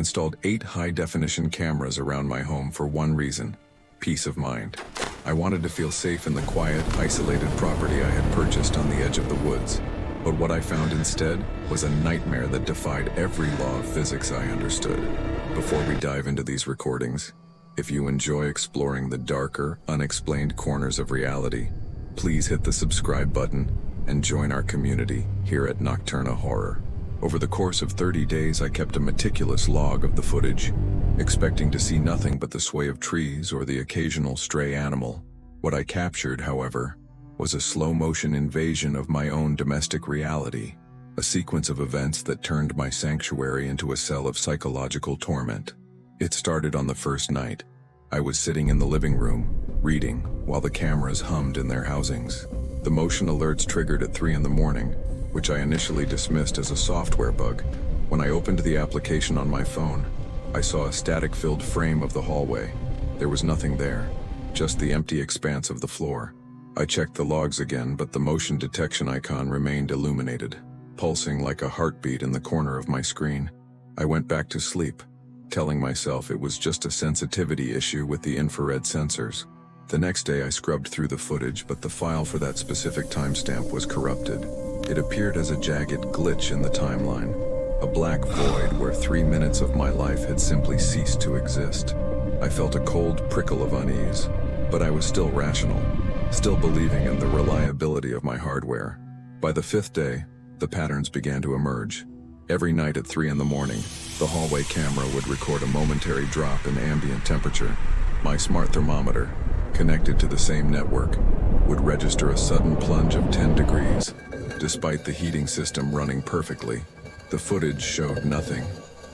installed 8 high-definition cameras around my home for one reason: peace of mind. I wanted to feel safe in the quiet, isolated property I had purchased on the edge of the woods. But what I found instead was a nightmare that defied every law of physics I understood. Before we dive into these recordings, if you enjoy exploring the darker, unexplained corners of reality, please hit the subscribe button and join our community here at Nocturna Horror. Over the course of 30 days, I kept a meticulous log of the footage, expecting to see nothing but the sway of trees or the occasional stray animal. What I captured, however, was a slow-motion invasion of my own domestic reality, a sequence of events that turned my sanctuary into a cell of psychological torment. It started on the first night. I was sitting in the living room, reading, while the cameras hummed in their housings. The motion alerts triggered at 3 in the morning, which I initially dismissed as a software bug. When I opened the application on my phone, I saw a static-filled frame of the hallway. There was nothing there, just the empty expanse of the floor. I checked the logs again, but the motion detection icon remained illuminated, pulsing like a heartbeat in the corner of my screen. I went back to sleep, telling myself it was just a sensitivity issue with the infrared sensors. The next day I scrubbed through the footage, but the file for that specific timestamp was corrupted. It appeared as a jagged glitch in the timeline, a black void where 3 minutes of my life had simply ceased to exist. I felt a cold prickle of unease, but I was still rational, still believing in the reliability of my hardware. By the 5th day, the patterns began to emerge. Every night at 3 in the morning, the hallway camera would record a momentary drop in ambient temperature. My smart thermometer, connected to the same network, would register a sudden plunge of 10 degrees. Despite the heating system running perfectly, the footage showed nothing,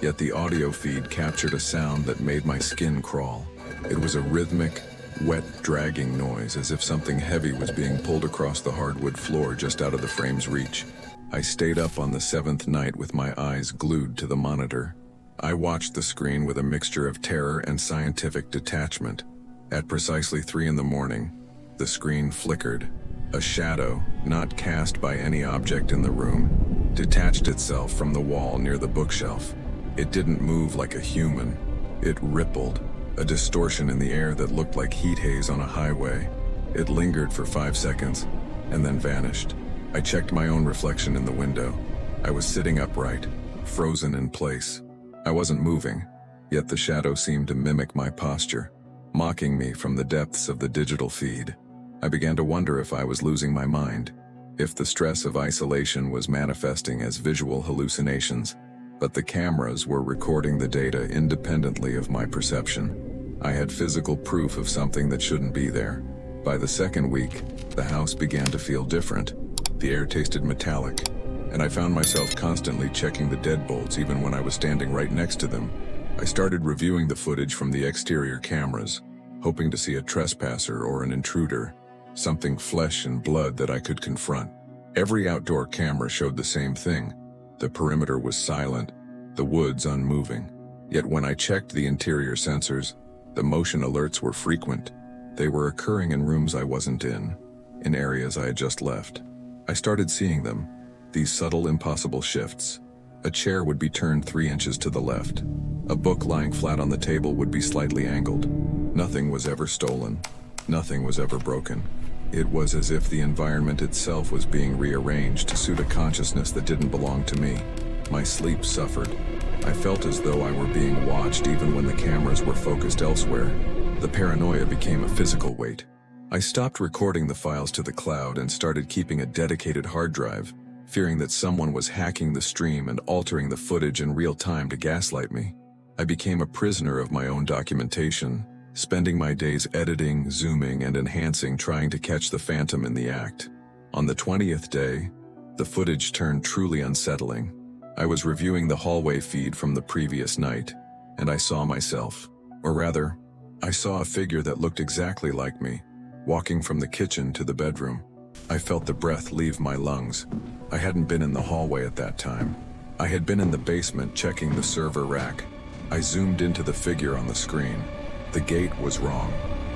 yet the audio feed captured a sound that made my skin crawl. It was a rhythmic, wet, dragging noise, as if something heavy was being pulled across the hardwood floor just out of the frame's reach. I stayed up on the 7th night with my eyes glued to the monitor. I watched the screen with a mixture of terror and scientific detachment. At precisely 3 in the morning, the screen flickered. A shadow, not cast by any object in the room, detached itself from the wall near the bookshelf. It didn't move like a human. It rippled, a distortion in the air that looked like heat haze on a highway. It lingered for 5 seconds, and then vanished. I checked my own reflection in the window. I was sitting upright, frozen in place. I wasn't moving, yet the shadow seemed to mimic my posture, mocking me from the depths of the digital feed. I began to wonder if I was losing my mind, if the stress of isolation was manifesting as visual hallucinations, but the cameras were recording the data independently of my perception. I had physical proof of something that shouldn't be there. By the 2nd week, the house began to feel different. The air tasted metallic, and I found myself constantly checking the deadbolts even when I was standing right next to them. I started reviewing the footage from the exterior cameras, hoping to see a trespasser or an intruder, something flesh and blood that I could confront. Every outdoor camera showed the same thing. The perimeter was silent, the woods unmoving. Yet when I checked the interior sensors, the motion alerts were frequent. They were occurring in rooms I wasn't in areas I had just left. I started seeing them, these subtle, impossible shifts. A chair would be turned 3 inches to the left. A book lying flat on the table would be slightly angled. Nothing was ever stolen. Nothing was ever broken. It was as if the environment itself was being rearranged to suit a consciousness that didn't belong to me. My sleep suffered. I felt as though I were being watched even when the cameras were focused elsewhere. The paranoia became a physical weight. I stopped recording the files to the cloud and started keeping a dedicated hard drive, fearing that someone was hacking the stream and altering the footage in real time to gaslight me. I became a prisoner of my own documentation, spending my days editing, zooming, and enhancing, trying to catch the phantom in the act. On the 20th day, the footage turned truly unsettling. I was reviewing the hallway feed from the previous night, and I saw myself. Or rather, I saw a figure that looked exactly like me, walking from the kitchen to the bedroom. I felt the breath leave my lungs. I hadn't been in the hallway at that time. I had been in the basement checking the server rack. I zoomed into the figure on the screen. The gate was wrong.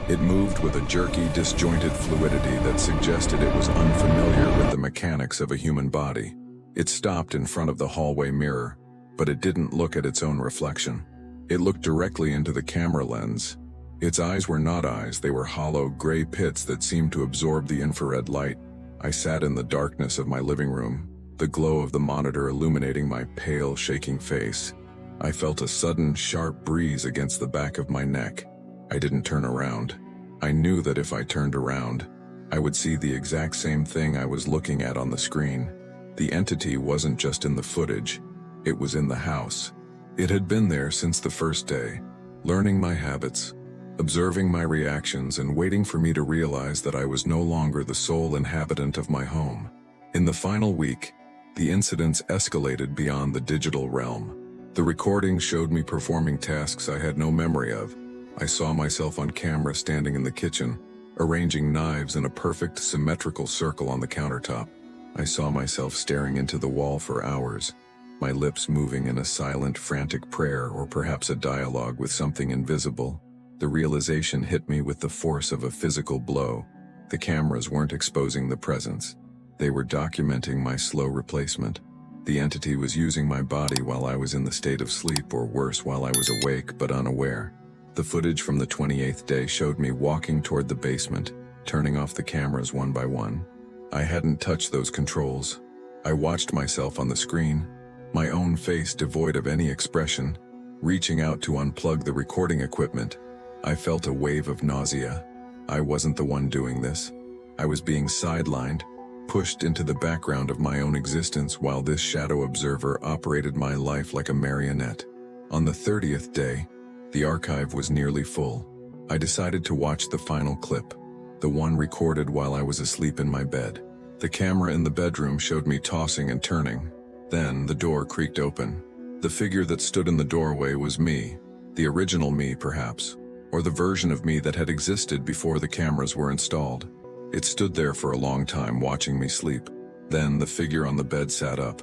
It moved with a jerky, disjointed fluidity that suggested it was unfamiliar with the mechanics of a human body. It stopped in front of the hallway mirror, but it didn't look at its own reflection. It looked directly into the camera lens. Its eyes were not eyes, they were hollow, gray pits that seemed to absorb the infrared light. I sat in the darkness of my living room, the glow of the monitor illuminating my pale, shaking face. I felt a sudden, sharp breeze against the back of my neck. I didn't turn around. I knew that if I turned around, I would see the exact same thing I was looking at on the screen. The entity wasn't just in the footage, it was in the house. It had been there since the first day, learning my habits, observing my reactions, and waiting for me to realize that I was no longer the sole inhabitant of my home. In the final week, the incidents escalated beyond the digital realm. The recordings showed me performing tasks I had no memory of. I saw myself on camera standing in the kitchen, arranging knives in a perfect symmetrical circle on the countertop. I saw myself staring into the wall for hours, my lips moving in a silent, frantic prayer or perhaps a dialogue with something invisible. The realization hit me with the force of a physical blow. The cameras weren't exposing the presence. They were documenting my slow replacement. The entity was using my body while I was in the state of sleep, or worse, while I was awake but unaware. The footage from the 28th day showed me walking toward the basement, turning off the cameras one by one. I hadn't touched those controls. I watched myself on the screen, my own face devoid of any expression, reaching out to unplug the recording equipment. I felt a wave of nausea. I wasn't the one doing this. I was being sidelined, pushed into the background of my own existence while this shadow observer operated my life like a marionette. On the 30th day, the archive was nearly full. I decided to watch the final clip, the one recorded while I was asleep in my bed. The camera in the bedroom showed me tossing and turning. Then the door creaked open. The figure that stood in the doorway was me, the original me perhaps, or the version of me that had existed before the cameras were installed. It stood there for a long time watching me sleep. Then the figure on the bed sat up.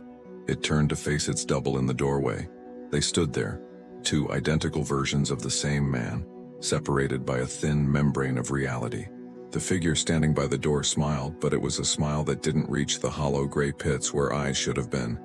It turned to face its double in the doorway. They stood there, two identical versions of the same man, separated by a thin membrane of reality. The figure standing by the door smiled, but it was a smile that didn't reach the hollow gray pits where eyes should have been.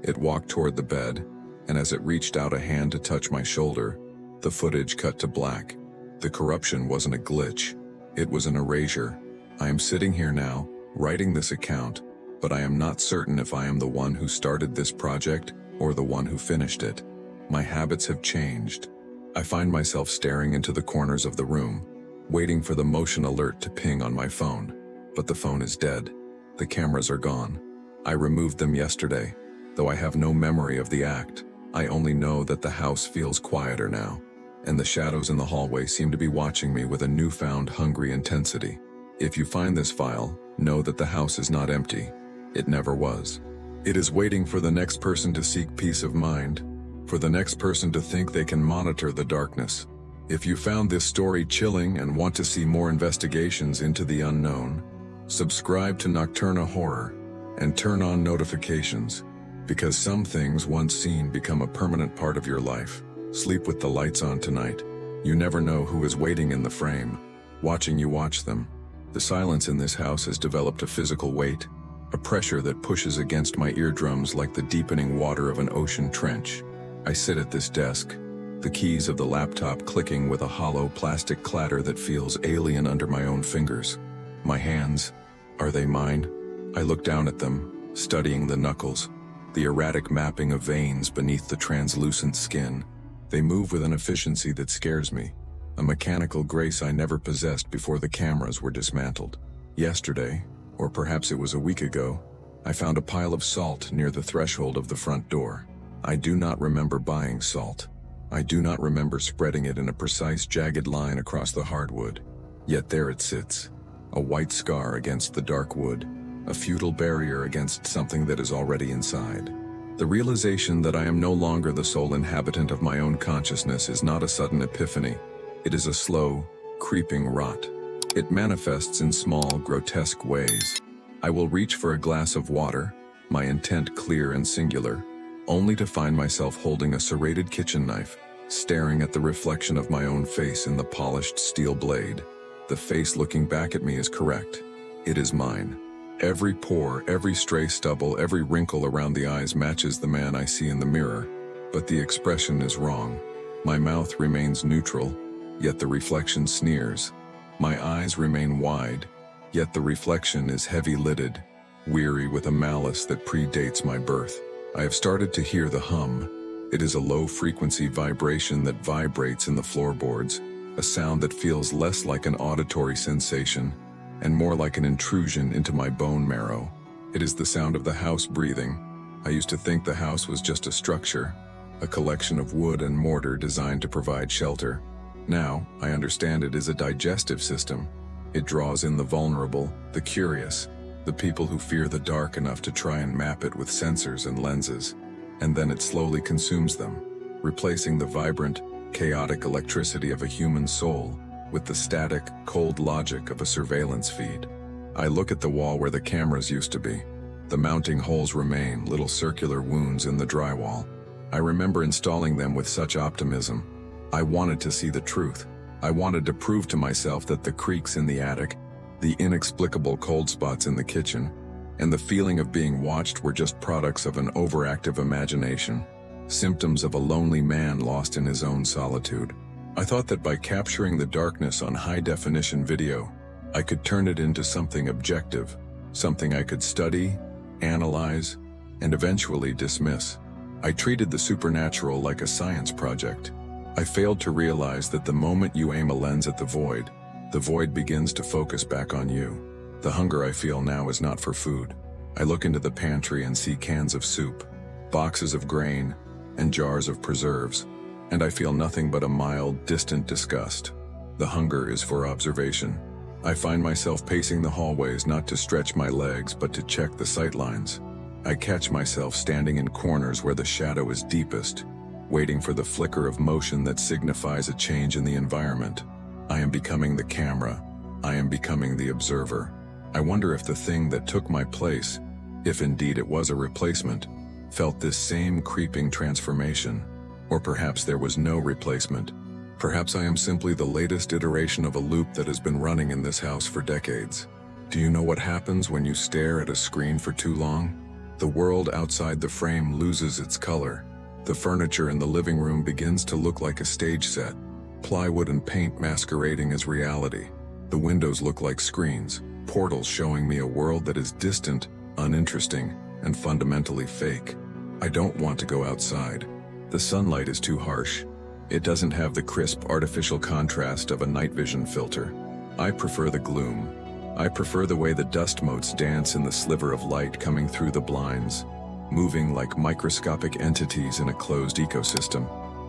It walked toward the bed, and as it reached out a hand to touch my shoulder, the footage cut to black. The corruption wasn't a glitch, it was an erasure. I am sitting here now, writing this account, but I am not certain if I am the one who started this project or the one who finished it. My habits have changed. I find myself staring into the corners of the room, waiting for the motion alert to ping on my phone. But the phone is dead. The cameras are gone. I removed them yesterday, though I have no memory of the act. I only know that the house feels quieter now, and the shadows in the hallway seem to be watching me with a newfound hungry intensity. If you find this file, know that the house is not empty. It never was. It is waiting for the next person to seek peace of mind, for the next person to think they can monitor the darkness. If you found this story chilling and want to see more investigations into the unknown, subscribe to Nocturna Horror and turn on notifications, because some things once seen become a permanent part of your life. Sleep with the lights on tonight. You never know who is waiting in the frame, watching you watch them. The silence in this house has developed a physical weight, a pressure that pushes against my eardrums like the deepening water of an ocean trench. I sit at this desk, the keys of the laptop clicking with a hollow plastic clatter that feels alien under my own fingers. My hands, are they mine? I look down at them, studying the knuckles, the erratic mapping of veins beneath the translucent skin. They move with an efficiency that scares me, a mechanical grace I never possessed before the cameras were dismantled. Yesterday, or perhaps it was a week ago, I found a pile of salt near the threshold of the front door. I do not remember buying salt. I do not remember spreading it in a precise jagged line across the hardwood. Yet there it sits, a white scar against the dark wood, a futile barrier against something that is already inside. The realization that I am no longer the sole inhabitant of my own consciousness is not a sudden epiphany. It is a slow, creeping rot. It manifests in small, grotesque ways. I will reach for a glass of water, my intent clear and singular, only to find myself holding a serrated kitchen knife, staring at the reflection of my own face in the polished steel blade. The face looking back at me is correct. It is mine. Every pore, every stray stubble, every wrinkle around the eyes matches the man I see in the mirror. but the expression is wrong. My mouth remains neutral, yet the reflection sneers. My eyes remain wide, yet the reflection is heavy-lidded, weary with a malice that predates my birth. I have started to hear the hum. It is a low-frequency vibration that vibrates in the floorboards, a sound that feels less like an auditory sensation and more like an intrusion into my bone marrow. It is the sound of the house breathing. I used to think the house was just a structure, a collection of wood and mortar designed to provide shelter. Now, I understand it is a digestive system. It draws in the vulnerable, the curious, the people who fear the dark enough to try and map it with sensors and lenses, and then it slowly consumes them, replacing the vibrant, chaotic electricity of a human soul with the static, cold logic of a surveillance feed. I look at the wall where the cameras used to be. The mounting holes remain, little circular wounds in the drywall. I remember installing them with such optimism. I wanted to see the truth. I wanted to prove to myself that the creaks in the attic, the inexplicable cold spots in the kitchen, and the feeling of being watched were just products of an overactive imagination, symptoms of a lonely man lost in his own solitude. I thought that by capturing the darkness on high-definition video, I could turn it into something objective, something I could study, analyze, and eventually dismiss. I treated the supernatural like a science project. I failed to realize that the moment you aim a lens at the void begins to focus back on you. The hunger I feel now is not for food. I look into the pantry and see cans of soup, boxes of grain, and jars of preserves, and I feel nothing but a mild, distant disgust. The hunger is for observation. I find myself pacing the hallways not to stretch my legs but to check the sightlines. I catch myself standing in corners where the shadow is deepest, waiting for the flicker of motion that signifies a change in the environment. I am becoming the camera. I am becoming the observer. I wonder if the thing that took my place, if indeed it was a replacement, felt this same creeping transformation. Or perhaps there was no replacement. Perhaps I am simply the latest iteration of a loop that has been running in this house for decades. Do you know what happens when you stare at a screen for too long? The world outside the frame loses its color. The furniture in the living room begins to look like a stage set, plywood and paint masquerading as reality. The windows look like screens, portals showing me a world that is distant, uninteresting, and fundamentally fake. I don't want to go outside. The sunlight is too harsh. It doesn't have the crisp artificial contrast of a night vision filter. I prefer the gloom. I prefer the way the dust motes dance in the sliver of light coming through the blinds, moving like microscopic entities in a closed ecosystem.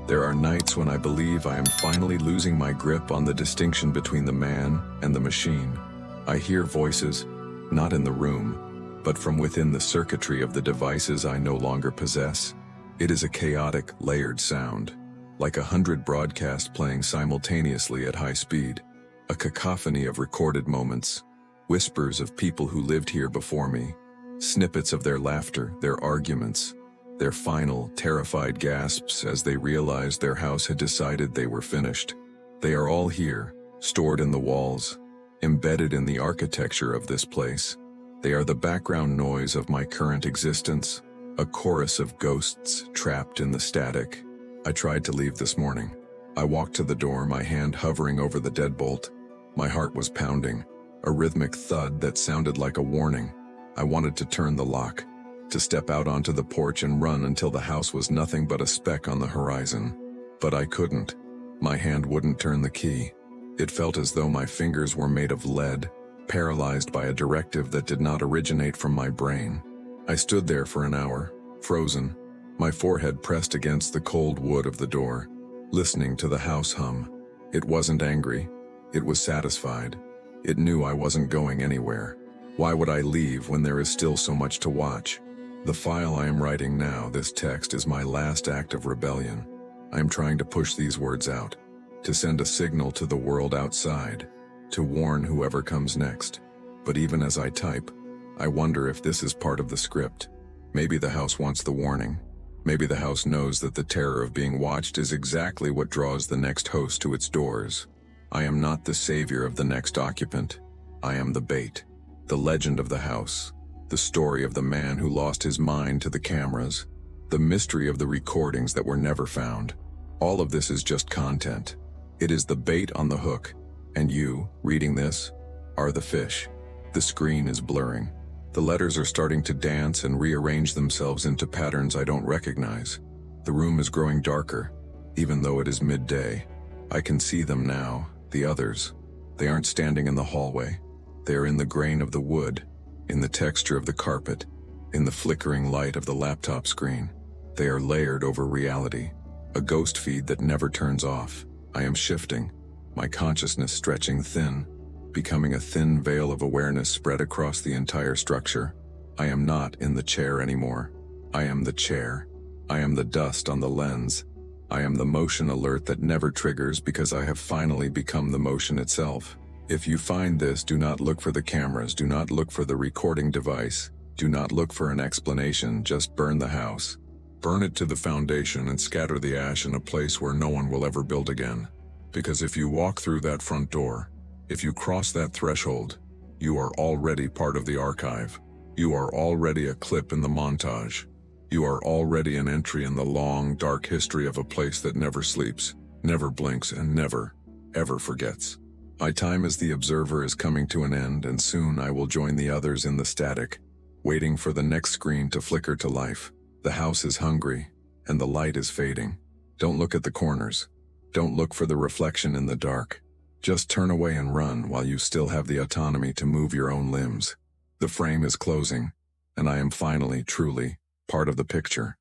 There are nights when I believe I am finally losing my grip on the distinction between the man and the machine. I hear voices, not in the room, but from within the circuitry of the devices I no longer possess. It is a chaotic, layered sound, like 100 broadcasts playing simultaneously at high speed, a cacophony of recorded moments, whispers of people who lived here before me, snippets of their laughter, their arguments, their final, terrified gasps as they realized their house had decided they were finished. They are all here, stored in the walls, embedded in the architecture of this place. They are the background noise of my current existence, a chorus of ghosts trapped in the static. I tried to leave this morning. I walked to the door, my hand hovering over the deadbolt. My heart was pounding, a rhythmic thud that sounded like a warning. I wanted to turn the lock, to step out onto the porch and run until the house was nothing but a speck on the horizon. But I couldn't. My hand wouldn't turn the key. It felt as though my fingers were made of lead, paralyzed by a directive that did not originate from my brain. I stood there for an hour, frozen, my forehead pressed against the cold wood of the door, listening to the house hum. It wasn't angry. It was satisfied. It knew I wasn't going anywhere. Why would I leave when there is still so much to watch? The file I am writing now, this text, is my last act of rebellion. I am trying to push these words out, to send a signal to the world outside, to warn whoever comes next. But even as I type, I wonder if this is part of the script. Maybe the house wants the warning. Maybe the house knows that the terror of being watched is exactly what draws the next host to its doors. I am not the savior of the next occupant. I am the bait, the legend of the house, the story of the man who lost his mind to the cameras, The mystery of the recordings that were never found. All of this is just content. It is the bait on the hook, and you, reading this, are the fish. The screen is blurring. The letters are starting to dance and rearrange themselves into patterns I don't recognize. The room is growing darker, even though it is midday. I can see them now, the others. They aren't standing in the hallway. They are in the grain of the wood, in the texture of the carpet, in the flickering light of the laptop screen. They are layered over reality, a ghost feed that never turns off. I am shifting, my consciousness stretching thin, becoming a thin veil of awareness spread across the entire structure. I am not in the chair anymore. I am the chair. I am the dust on the lens. I am the motion alert that never triggers because I have finally become the motion itself. If you find this, do not look for the cameras, do not look for the recording device, do not look for an explanation, just burn the house. Burn it to the foundation and scatter the ash in a place where no one will ever build again. Because if you walk through that front door, if you cross that threshold, you are already part of the archive. You are already a clip in the montage. You are already an entry in the long, dark history of a place that never sleeps, never blinks, and never, ever forgets. My time as the observer is coming to an end, and soon I will join the others in the static, waiting for the next screen to flicker to life. The house is hungry, and the light is fading. Don't look at the corners. Don't look for the reflection in the dark. Just turn away and run while you still have the autonomy to move your own limbs. The frame is closing, and I am finally, truly, part of the picture.